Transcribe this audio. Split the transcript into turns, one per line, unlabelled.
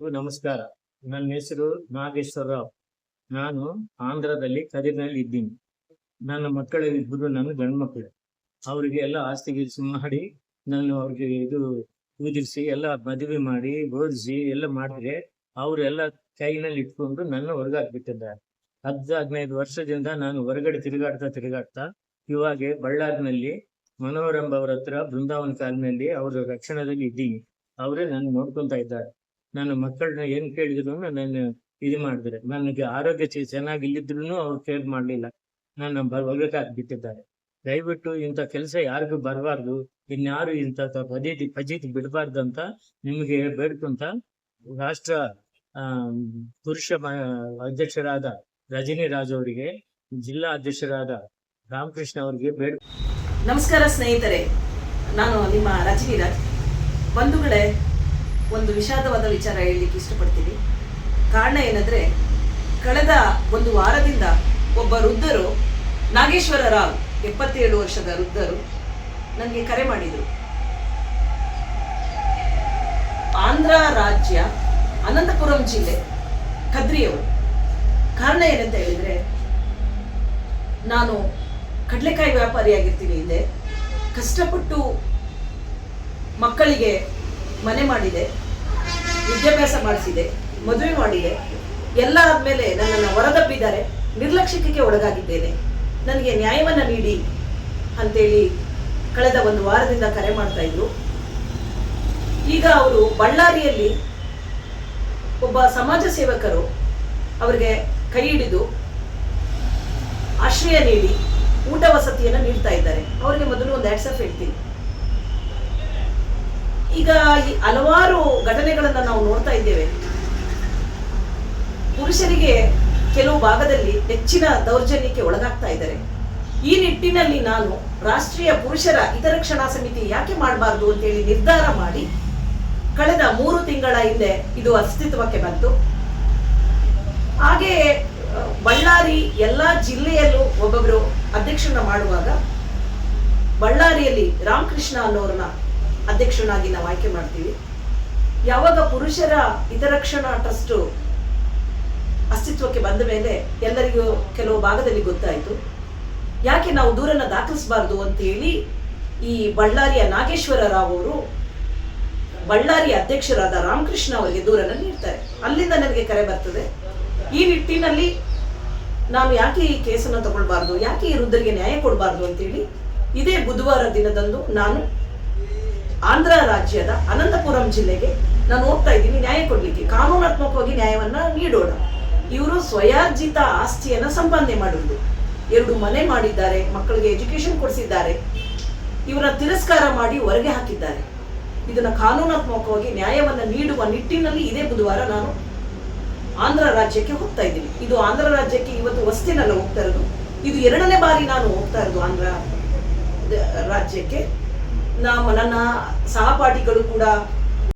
ನಮಸ್ಕಾರ. ನನ್ನ ಹೆಸರು ನಾಗೇಶ್ವರರಾವ್. ನಾನು ಆಂಧ್ರದಲ್ಲಿ ಕದಿರ್ನಲ್ಲಿ ಇದ್ದೀನಿ. ನನ್ನ ಮಕ್ಕಳಿಬ್ಬರು ನನ್ನ ಗಂಡು ಮಕ್ಕಳು. ಅವರಿಗೆ ಎಲ್ಲ ಆಸ್ತಿ ಗೀಸ್ತಿ ಮಾಡಿ ನಾನು ಅವ್ರಿಗೆ ಕುದಿರಿಸಿ ಎಲ್ಲ ಮದುವೆ ಮಾಡಿ ಓದಿಸಿ ಎಲ್ಲ ಮಾಡಿದ್ರೆ ಅವರೆಲ್ಲ ಕೈನಲ್ಲಿ ಇಟ್ಕೊಂಡು ನನ್ನ ಹೊರಗಾಕ್ಬಿಟ್ಟಿದ್ದಾರೆ. 15 ವರ್ಷದಿಂದ ನಾನು ಹೊರಗಡೆ ತಿರುಗಾಡ್ತಾ ಇವಾಗ ಬಳ್ಳಾರಿನಲ್ಲಿ ಮನೋರಂಭ ಅವ್ರ ಹತ್ರ ಬೃಂದಾವನ ಕಾಲಿನಲ್ಲಿ ಅವ್ರ ರಕ್ಷಣದಲ್ಲಿ ಇದ್ದೀನಿ. ಅವರೇ ನನ್ನ ನೋಡ್ಕೊಂತ ಇದ್ದಾರೆ. ನನ್ನ ಮಕ್ಕಳನ್ನ ಏನ್ ಕೇಳಿದ್ರು ನನ್ನ ಮಾಡಿದ್ರೆ, ನನಗೆ ಆರೋಗ್ಯ ಚೆನ್ನಾಗಿಲ್ಲಿದ್ರು ಅವ್ರು ಕೇರ್ ಮಾಡ್ಲಿಲ್ಲ. ನನ್ನ ಹೊರಗೆ ಹಾಕ್ಬಿಟ್ಟಿದ್ದಾರೆ. ದಯವಿಟ್ಟು ಇಂಥ ಕೆಲಸ ಯಾರಿಗೂ ಬರಬಾರ್ದು, ಇನ್ಯಾರು ಇಂಥ ಫಜೀತಿ ಬಿಡಬಾರ್ದು ಅಂತ ನಿಮಗೆ ಬೇಡ್ಕೊಂತ ರಾಷ್ಟ್ರ ಪುರುಷ ಅಧ್ಯಕ್ಷರಾದ ರಜನಿ ರಾಜ್ ಅವರಿಗೆ, ಜಿಲ್ಲಾ ಅಧ್ಯಕ್ಷರಾದ ರಾಮಕೃಷ್ಣ ಅವರಿಗೆ
ನಮಸ್ಕಾರ ಸ್ನೇಹಿತರೆ, ನಾನು ನಿಮ್ಮ ರಜನಿ ರಾಜ್. ಬಂಧುಗಳೇ, ಒಂದು ವಿಷಾದವಾದ ವಿಚಾರ ಹೇಳಲಿಕ್ಕೆ ಇಷ್ಟಪಡ್ತೀನಿ. ಕಾರಣ ಏನಂದರೆ, ಕಳೆದ ಒಂದು ವಾರದಿಂದ ಒಬ್ಬ ವೃದ್ಧರು, ನಾಗೇಶ್ವರ ರಾವ್ 77 ವರ್ಷದ ವೃದ್ಧರು ನನಗೆ ಕರೆ ಮಾಡಿದರು. ಆಂಧ್ರ ರಾಜ್ಯ ಅನಂತಪುರಂ ಜಿಲ್ಲೆ ಕದ್ರಿಯವರು. ಕಾರಣ ಏನಂತ ಹೇಳಿದರೆ, ನಾನು ಕಡಲೆಕಾಯಿ ವ್ಯಾಪಾರಿಯಾಗಿರ್ತೀನಿ. ಹಿಂದೆ ಕಷ್ಟಪಟ್ಟು ಮಕ್ಕಳಿಗೆ ಮನೆ ಮಾಡಿದೆ, ವಿದ್ಯಾಭ್ಯಾಸ ಮಾಡಿಸಿದೆ, ಮದುವೆ ಮಾಡಿದೆ. ಎಲ್ಲ ಆದಮೇಲೆ ನನ್ನನ್ನು ಹೊರದಬ್ಬಿದ್ದಾರೆ, ನಿರ್ಲಕ್ಷ್ಯಕ್ಕೆ ಒಳಗಾಗಿದ್ದೇನೆ, ನನಗೆ ನ್ಯಾಯವನ್ನು ನೀಡಿ ಅಂತೇಳಿ ಕಳೆದ ಒಂದು ವಾರದಿಂದ ಕರೆ ಮಾಡ್ತಾ ಇದ್ರು. ಈಗ ಅವರು ಬಳ್ಳಾರಿಯಲ್ಲಿ ಒಬ್ಬ ಸಮಾಜ ಸೇವಕರು ಅವರಿಗೆ ಕೈ ಹಿಡಿದು ಆಶ್ರಯ ನೀಡಿ ಊಟ ವಸತಿಯನ್ನು ನೀಡ್ತಾ ಇದ್ದಾರೆ. ಅವರಿಗೆ ಮೊದಲು ಒಂದು ಹ್ಯಾಟ್ಸ್ ಹೇಳ್ತೀನಿ. ಈಗ ಈ ಹಲವಾರು ಘಟನೆಗಳನ್ನು ನಾವು ನೋಡ್ತಾ ಇದ್ದೇವೆ. ಪುರುಷರಿಗೆ ಕೆಲವು ಭಾಗದಲ್ಲಿ ಹೆಚ್ಚಿನ ದೌರ್ಜನ್ಯಕ್ಕೆ ಒಳಗಾಗ್ತಾ ಇದ್ದಾರೆ. ಈ ನಿಟ್ಟಿನಲ್ಲಿ ನಾನು ರಾಷ್ಟ್ರೀಯ ಪುರುಷರ ಹಿತರಕ್ಷಣಾ ಸಮಿತಿ ಯಾಕೆ ಮಾಡಬಾರ್ದು ಅಂತೇಳಿ ನಿರ್ಧಾರ ಮಾಡಿ ಕಳೆದ 3 ತಿಂಗಳ ಹಿಂದೆ ಇದು ಅಸ್ತಿತ್ವಕ್ಕೆ ಬಂತು. ಹಾಗೆ ಬಳ್ಳಾರಿ ಎಲ್ಲ ಜಿಲ್ಲೆಯಲ್ಲೂ ಒಬ್ಬೊಬ್ಬರು ಅಧ್ಯಕ್ಷರನ್ನ ಮಾಡುವಾಗ ಬಳ್ಳಾರಿಯಲ್ಲಿ ರಾಮಕೃಷ್ಣ ಅನ್ನೋರನ್ನ ಅಧ್ಯಕ್ಷನಾಗಿ ನಾವು ಆಯ್ಕೆ ಮಾಡ್ತೀವಿ. ಯಾವಾಗ ಪುರುಷರ ಹಿತರಕ್ಷಣಾ ಟ್ರಸ್ಟ್ ಅಸ್ತಿತ್ವಕ್ಕೆ ಬಂದ ಮೇಲೆ ಎಲ್ಲರಿಗೂ ಕೆಲವು ಭಾಗದಲ್ಲಿ ಗೊತ್ತಾಯಿತು, ಯಾಕೆ ನಾವು ದೂರನ್ನ ದಾಖಲಿಸಬಾರ್ದು ಅಂತೇಳಿ ಈ ಬಳ್ಳಾರಿಯ ನಾಗೇಶ್ವರ ರಾವ್ ಅವರು ಬಳ್ಳಾರಿಯ ಅಧ್ಯಕ್ಷರಾದ ರಾಮಕೃಷ್ಣ ಅವರಿಗೆ ದೂರನ್ನ ನೀಡ್ತಾರೆ. ಅಲ್ಲಿಂದ ನನಗೆ ಕರೆ ಬರ್ತದೆ. ಈ ನಿಟ್ಟಿನಲ್ಲಿ ನಾನು ಯಾಕೆ ಈ ಕೇಸನ್ನು ತಗೊಳ್ಬಾರ್ದು, ಯಾಕೆ ಈ ವೃದ್ಧರಿಗೆ ನ್ಯಾಯ ಕೊಡಬಾರ್ದು ಅಂತೇಳಿ ಇದೇ ಬುಧವಾರ ದಿನದಂದು ನಾನು ಆಂಧ್ರ ರಾಜ್ಯದ ಅನಂತಪುರಂ ಜಿಲ್ಲೆಗೆ ನಾನು ಹೋಗ್ತಾ ಇದ್ದೀನಿ ನ್ಯಾಯ ಕೊಡ್ಲಿಕ್ಕೆ. ಕಾನೂನಾತ್ಮಕವಾಗಿ ನ್ಯಾಯವನ್ನ ನೀಡೋಣ. ಇವರು ಸ್ವಯಾರ್ಜಿತ ಆಸ್ತಿಯನ್ನ ಸಂಪಾದನೆ ಮಾಡುವುದು, 2 ಮನೆ ಮಾಡಿದ್ದಾರೆ, ಮಕ್ಕಳಿಗೆ ಎಜುಕೇಶನ್ ಕೊಡಿಸಿದ್ದಾರೆ, ಇವರ ತಿರಸ್ಕಾರ ಮಾಡಿ ಹೊರಗೆ ಹಾಕಿದ್ದಾರೆ. ಇದನ್ನ ಕಾನೂನಾತ್ಮಕವಾಗಿ ನ್ಯಾಯವನ್ನ ನೀಡುವ ನಿಟ್ಟಿನಲ್ಲಿ ಇದೇ ಬುಧವಾರ ನಾನು ಆಂಧ್ರ ರಾಜ್ಯಕ್ಕೆ ಹೋಗ್ತಾ ಇದ್ದೀನಿ. ಇದು ಆಂಧ್ರ ರಾಜ್ಯಕ್ಕೆ ಇವತ್ತು ಹೊಸ್ತಿನಲ್ಲ ಹೋಗ್ತಾ ಇರೋದು, ಇದು 2ನೇ ಬಾರಿ ನಾನು ಹೋಗ್ತಾ ಇರೋದು ಆಂಧ್ರ ರಾಜ್ಯಕ್ಕೆ. ನನ್ನ ಸಹಪಾಠಿಗಳು ಕೂಡ